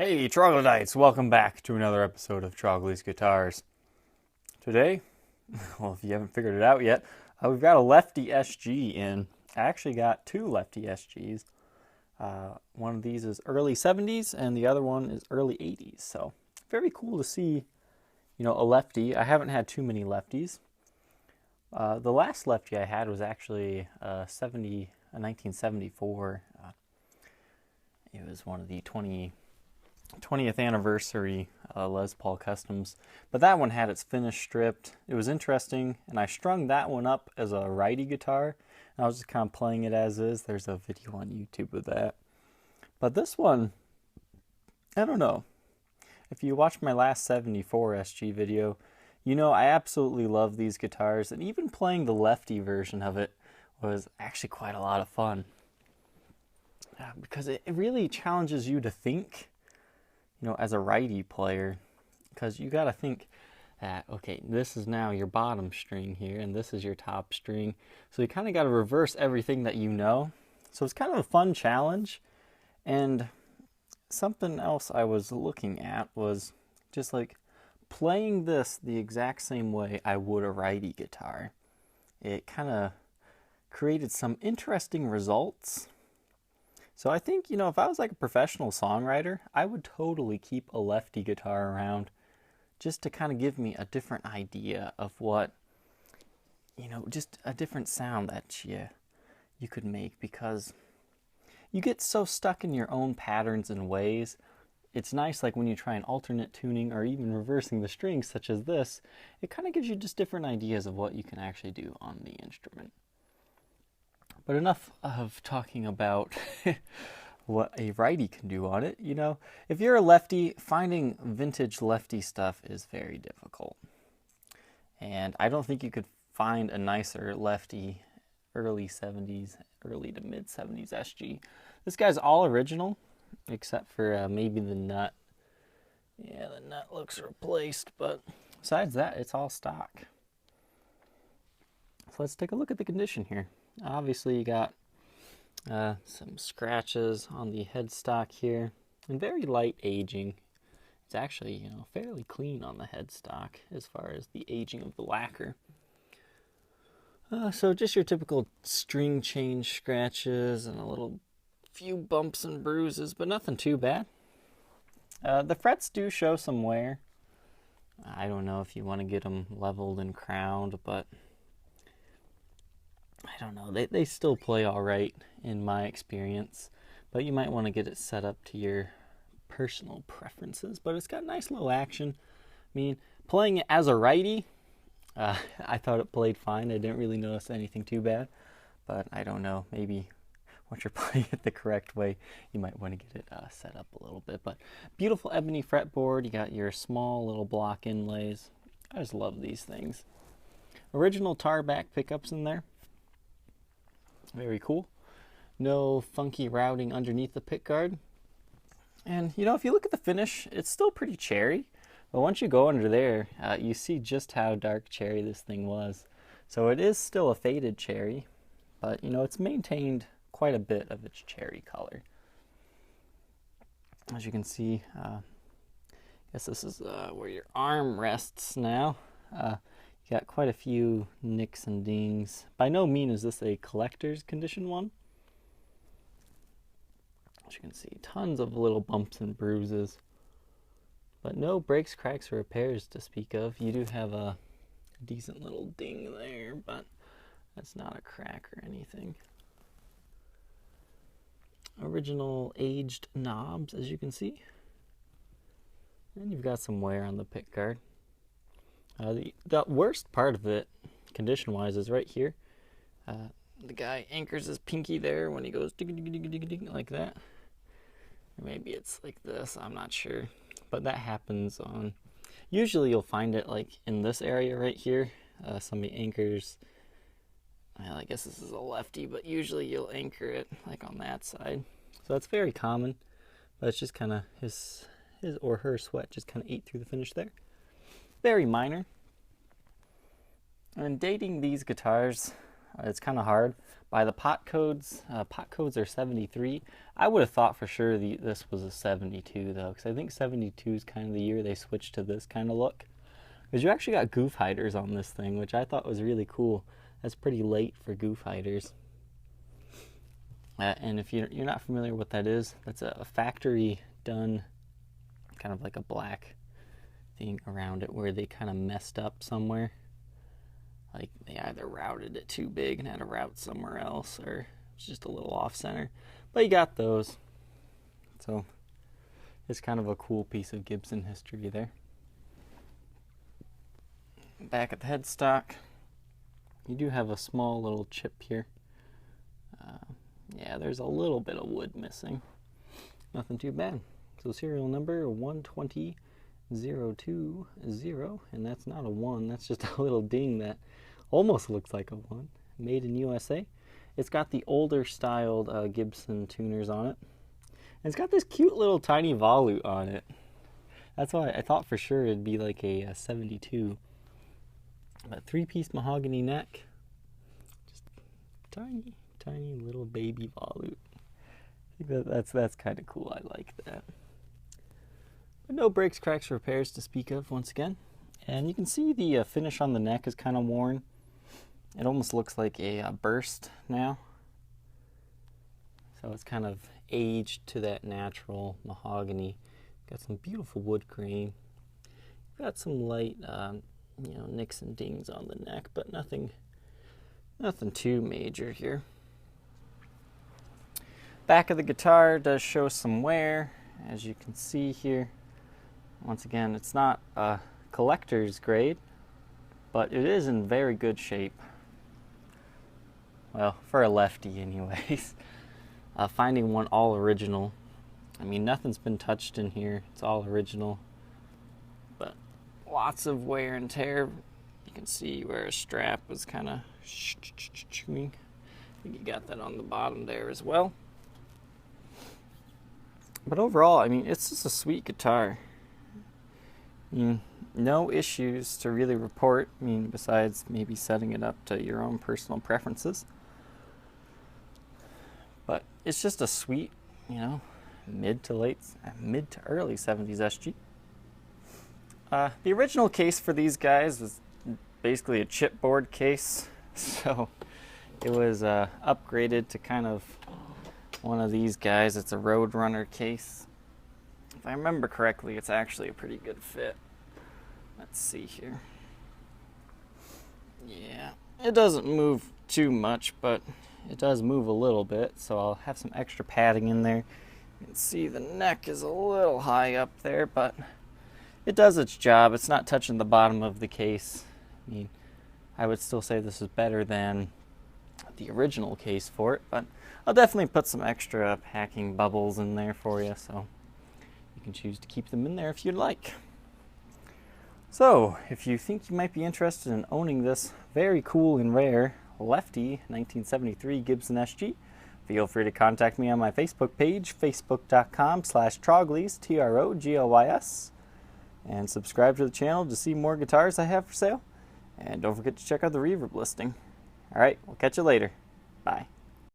Hey Troglodytes, welcome back to another episode of Trogly's Guitars. Today, well, if you haven't figured it out yet, we've got a Lefty SG in. I actually got two Lefty SGs. One of these is early 70s and the other one is early 80s. So very cool to see, a Lefty. I haven't had too many Lefties. The last Lefty I had was actually a 1974. It was one of the 20th anniversary Les Paul Customs, but that one had its finish stripped. It was interesting, and I strung that one up as a Righty guitar, and I was just kind of playing it as is. There's a video on YouTube of that. But this one, I don't know. If you watched my last 74 SG video, I absolutely love these guitars, and even playing the Lefty version of it was actually quite a lot of fun. Because it really challenges you to think, as a Righty player, because you got to think that, okay, this is now your bottom string here, and this is your top string. So you kind of got to reverse everything that you know. So it's kind of a fun challenge. And something else I was looking at was just like playing this the exact same way I would a Righty guitar. It kind of created some interesting results. So I think, if I was like a professional songwriter, I would totally keep a Lefty guitar around just to kind of give me a different idea of what, just a different sound that you could make, because you get so stuck in your own patterns and ways. It's nice, like when you try an alternate tuning or even reversing the strings such as this, it kind of gives you just different ideas of what you can actually do on the instrument. But enough of talking about what a Righty can do on it. If you're a Lefty, finding vintage Lefty stuff is very difficult. And I don't think you could find a nicer Lefty early 70s, early to mid 70s SG. This guy's all original, except for maybe the nut. Yeah, the nut looks replaced, but besides that, it's all stock. So let's take a look at the condition here. Obviously, you got some scratches on the headstock here, and very light aging. It's actually, fairly clean on the headstock as far as the aging of the lacquer. So just your typical string change scratches and a few bumps and bruises, but nothing too bad. The frets do show some wear. I don't know if you want to get them leveled and crowned, but I don't know, they still play all right in my experience, but you might want to get it set up to your personal preferences. But it's got nice low action. I mean, playing it as a Righty, I thought it played fine. I didn't really notice anything too bad, but I don't know, maybe once you're playing it the correct way, you might want to get it set up a little bit. But beautiful ebony fretboard. You got your small little block inlays. I just love these things. Original tar back pickups in there. Very cool. No funky routing underneath the pickguard. And, if you look at the finish, it's still pretty cherry. But once you go under there, you see just how dark cherry this thing was. So it is still a faded cherry, but, it's maintained quite a bit of its cherry color. As you can see, I guess this is where your arm rests now. You got quite a few nicks and dings. By no means is this a collector's condition one. As you can see, tons of little bumps and bruises, but no breaks, cracks, or repairs to speak of. You do have a decent little ding there, but that's not a crack or anything. Original aged knobs, as you can see. And you've got some wear on the pickguard. The worst part of it, condition-wise, is right here. The guy anchors his pinky there when he goes dig like that. Or maybe it's like this, I'm not sure. But that happens on... Usually you'll find it like in this area right here. Somebody anchors... Well, I guess this is a Lefty, but usually you'll anchor it like on that side. So that's very common. But it's just kind of his or her sweat just kind of ate through the finish there. Very minor. And dating these guitars, It's kind of hard. By the pot codes are 73. I would have thought for sure this was a 72 though, because I think 72 is kind of the year they switched to this kind of look. Because you actually got goof hiders on this thing, which I thought was really cool. That's pretty late for goof hiders. And if you're not familiar with what that is, that's a factory done kind of like a black thing around it where they kind of messed up somewhere. Like they either routed it too big and had to route somewhere else, or it's just a little off center. But you got those. So it's kind of a cool piece of Gibson history there. Back at the headstock, you do have a small little chip here. Yeah, there's a little bit of wood missing. Nothing too bad. So serial number 120020, and that's not a 1, that's just a little ding that almost looks like a 1. Made in USA. It's got the older styled Gibson tuners on it. And it's got this cute little tiny volute on it. That's why I thought for sure it'd be like a 72. But 3-piece mahogany neck. Just tiny little baby volute. I think that's kind of cool. I like that. But no breaks, cracks, or repairs to speak of once again. And you can see the finish on the neck is kind of worn. It almost looks like a burst now. So it's kind of aged to that natural mahogany. Got some beautiful wood grain. Got some light, nicks and dings on the neck, but nothing too major here. Back of the guitar does show some wear, as you can see here. Once again, it's not a collector's grade, but it is in very good shape. Well, for a lefty anyways. Finding one all original. I mean, nothing's been touched in here. It's all original. But lots of wear and tear. You can see where a strap was kind of chewing. I think you got that on the bottom there as well. But overall, I mean, it's just a sweet guitar. I mean, no issues to really report. I mean, besides maybe setting it up to your own personal preferences. But it's just a sweet, mid to early 70s SG. The original case for these guys was basically a chipboard case, so it was upgraded to kind of one of these guys. It's a Roadrunner case. If I remember correctly, it's actually a pretty good fit. Let's see here. Yeah, it doesn't move too much, but it does move a little bit, so I'll have some extra padding in there. You can see the neck is a little high up there, but it does its job. It's not touching the bottom of the case. I mean, I would still say this is better than the original case for it, but I'll definitely put some extra packing bubbles in there for you, so you can choose to keep them in there if you'd like. So, if you think you might be interested in owning this very cool and rare Lefty 1973 Gibson SG, feel free to contact me on my Facebook page, facebook.com/Troglys, Troglys, and subscribe to the channel to see more guitars I have for sale. And don't forget to check out the reverb listing. Alright, we'll catch you later. Bye.